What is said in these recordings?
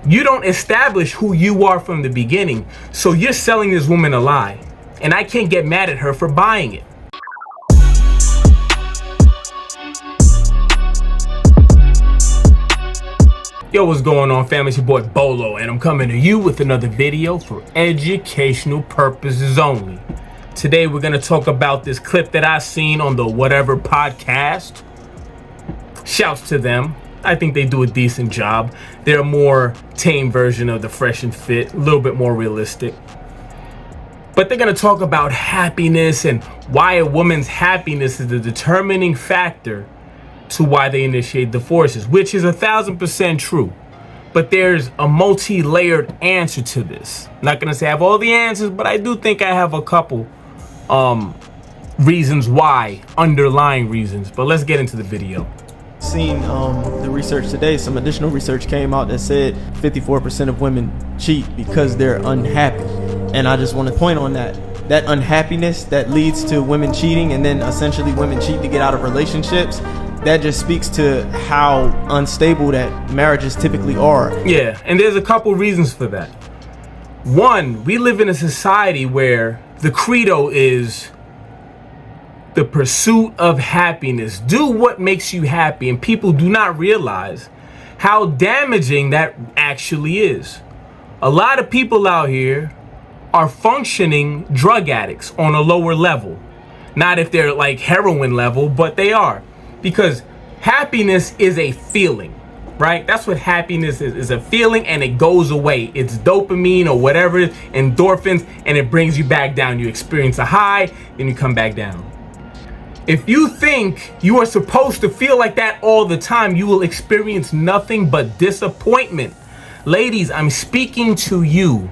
You don't establish who you are from the beginning, so you're selling this woman a lie. And I can't get mad at her for buying it. Yo, what's going on, family? It's your boy Bolo, and I'm coming to you with another video for educational purposes only. Today, we're going to talk about this clip that I seen on the Whatever podcast. Shouts to them. I think they do a decent job. They're a more tame version of the Fresh and Fit, a little bit more realistic. But they're going to talk about happiness and why a woman's happiness is the determining factor to why they initiate divorces, which is 1,000% true. But there's a multi-layered answer to this. Not going to say I have all the answers, but I do think I have a couple reasons why, underlying reasons. But let's get into the video. Seen the research today. Some additional research came out that said 54% of women cheat because they're unhappy, and I just want to point on that unhappiness that leads to women cheating, and then essentially women cheat to get out of relationships. That just speaks to how unstable that marriages typically are. Yeah, and there's a couple reasons for that. One, we live in a society where the credo is the pursuit of happiness. Do what makes you happy. And people do not realize how damaging that actually is. A lot of people out here are functioning drug addicts on a lower level. Not if they're like heroin level, but they are. Because happiness is a feeling, right? That's what happiness is a feeling, and it goes away. It's dopamine or whatever, endorphins, and it brings you back down. You experience a high, then you come back down. If you think you are supposed to feel like that all the time, you will experience nothing but disappointment. Ladies, I'm speaking to you.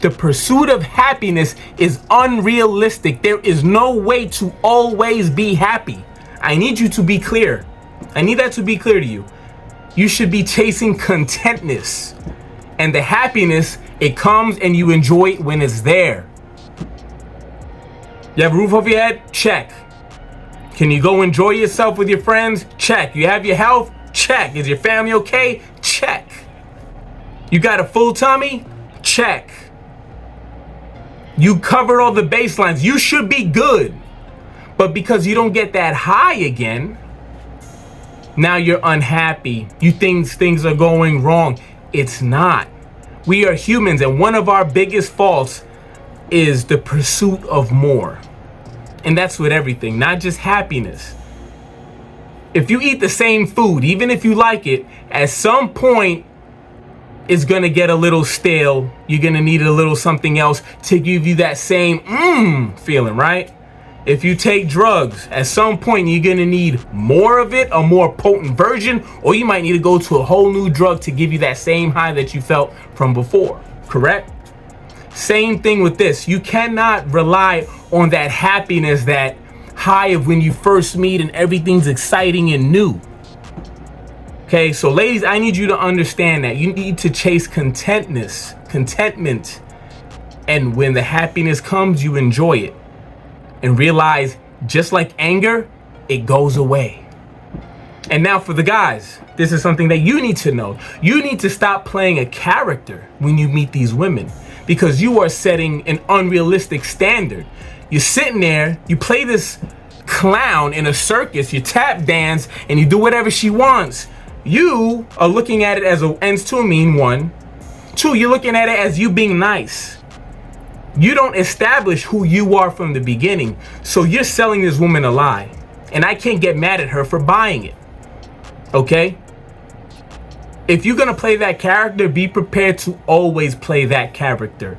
The pursuit of happiness is unrealistic. There is no way to always be happy. I need you to be clear. I need that to be clear to you. You should be chasing contentness. And the happiness, it comes and you enjoy it when it's there. You have a roof over your head? Check. Can you go enjoy yourself with your friends? Check. You have your health? Check. Is your family okay? Check. You got a full tummy? Check. You covered all the baselines. You should be good. But because you don't get that high again, now you're unhappy. You think things are going wrong. It's not. We are humans, and one of our biggest faults is the pursuit of more. And that's with everything, not just happiness. If you eat the same food, even if you like it, at some point it's going to get a little stale. You're going to need a little something else to give you that same feeling, right? If you take drugs, at some point you're going to need more of it, a more potent version, or you might need to go to a whole new drug to give you that same high that you felt from before, correct? Same thing with this. You cannot rely on that happiness, that high of when you first meet and everything's exciting and new. Okay, so ladies, I need you to understand that you need to chase contentment. And when the happiness comes, you enjoy it. And realize, just like anger, it goes away. And now for the guys, this is something that you need to know. You need to stop playing a character when you meet these women, because you are setting an unrealistic standard. You're sitting there, you play this clown in a circus, you tap dance, and you do whatever she wants. You are looking at it as an ends to a mean, one. Two, you're looking at it as you being nice. You don't establish who you are from the beginning, so you're selling this woman a lie. And I can't get mad at her for buying it. Okay? If you're gonna play that character, be prepared to always play that character.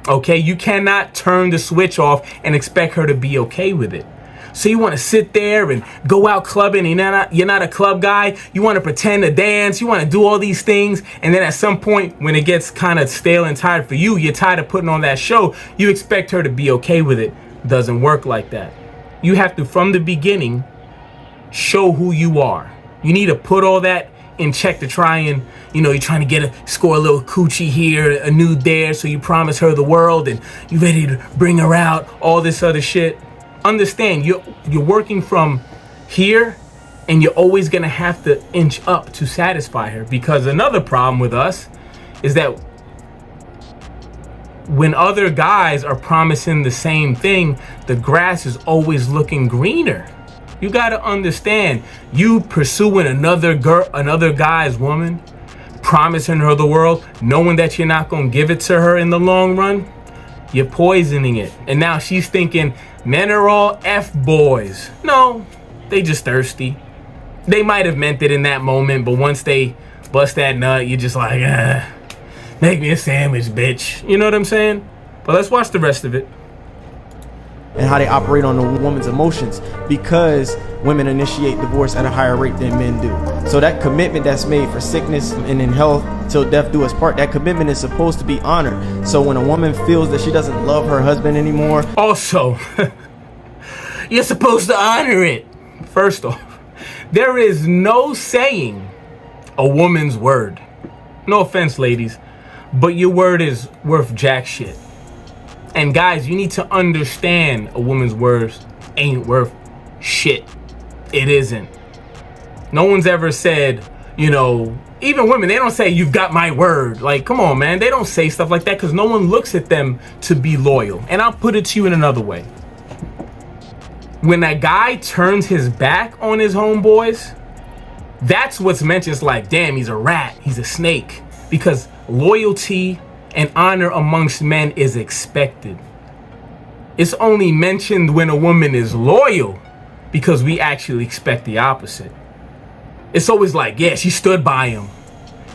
Okay? You cannot turn the switch off and expect her to be okay with it. So you want to sit there and go out clubbing, and you're not a club guy. You want to pretend to dance. You want to do all these things. And then at some point, when it gets kind of stale and tired for you, you're tired of putting on that show, you expect her to be okay with it. Doesn't work like that. You have to, from the beginning, show who you are. You need to put all that in check to try and, you're trying to score a little coochie here, a nude there, so you promise her the world and you're ready to bring her out, all this other shit. Understand, you're working from here And you're always gonna have to inch up to satisfy her, because another problem with us is that when other guys are promising the same thing, the grass is always looking greener. You gotta understand, you pursuing another guy's woman, promising her the world, knowing that you're not gonna give it to her in the long run, you're poisoning it. And now she's thinking men are all F-boys. No, they just thirsty. They might have meant it in that moment, but once they bust that nut, you're just like, make me a sandwich, bitch. You know what I'm saying? But let's watch the rest of it. And how they operate on the woman's emotions, because women initiate divorce at a higher rate than men do. So that commitment that's made for sickness and in health till death do us part, that commitment is supposed to be honored. So when a woman feels that she doesn't love her husband anymore, also, you're supposed to honor it. First off, there is no saying a woman's word. No offense, ladies, but your word is worth jack shit. And guys, you need to understand a woman's words ain't worth shit. It isn't. No one's ever said, you know, even women, they don't say, you've got my word. Like, come on, man. They don't say stuff like that because no one looks at them to be loyal. And I'll put it to you in another way. When a guy turns his back on his homeboys, that's what's mentioned. It's like, damn, he's a rat. He's a snake. Because loyalty and honor amongst men is expected. It's only mentioned when a woman is loyal because we actually expect the opposite. It's always like, yeah, she stood by him.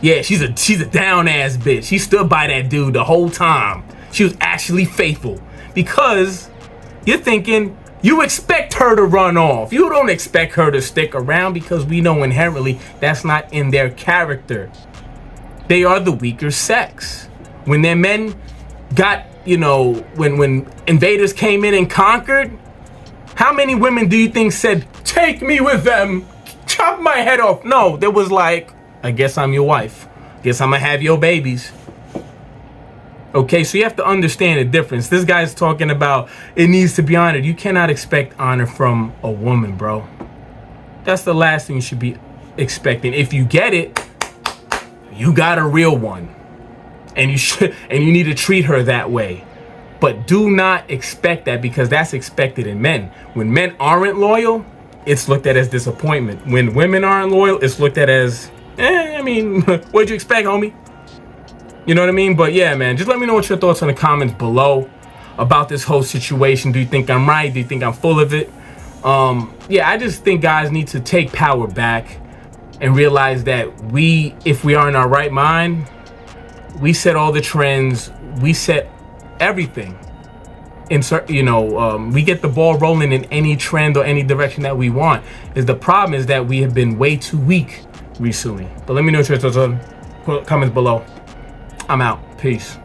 Yeah, she's a down ass bitch. She stood by that dude the whole time. She was actually faithful, because you're thinking you expect her to run off. You don't expect her to stick around, because we know inherently that's not in their character. They are the weaker sex. When their men got, you know, when invaders came in and conquered, how many women do you think said, take me with them, chop my head off? No, there was like, I guess I'm your wife. Guess I'm gonna have your babies. Okay, so you have to understand the difference. This guy's talking about it needs to be honored. You cannot expect honor from a woman, bro. That's the last thing you should be expecting. If you get it, you got a real one. And you need to treat her that way. But do not expect that, because that's expected in men. When men aren't loyal, it's looked at as disappointment. When women aren't loyal, it's looked at as, I mean, what'd you expect, homie? You know what I mean? But yeah, man, just let me know what your thoughts in the comments below about this whole situation. Do you think I'm right? Do you think I'm full of it? Yeah, I just think guys need to take power back and realize that if we are in our right mind, we set all the trends, we set everything. We get the ball rolling in any trend or any direction that we want. The problem is that we have been way too weak recently. But let me know what your thoughts on comments below. I'm out. Peace.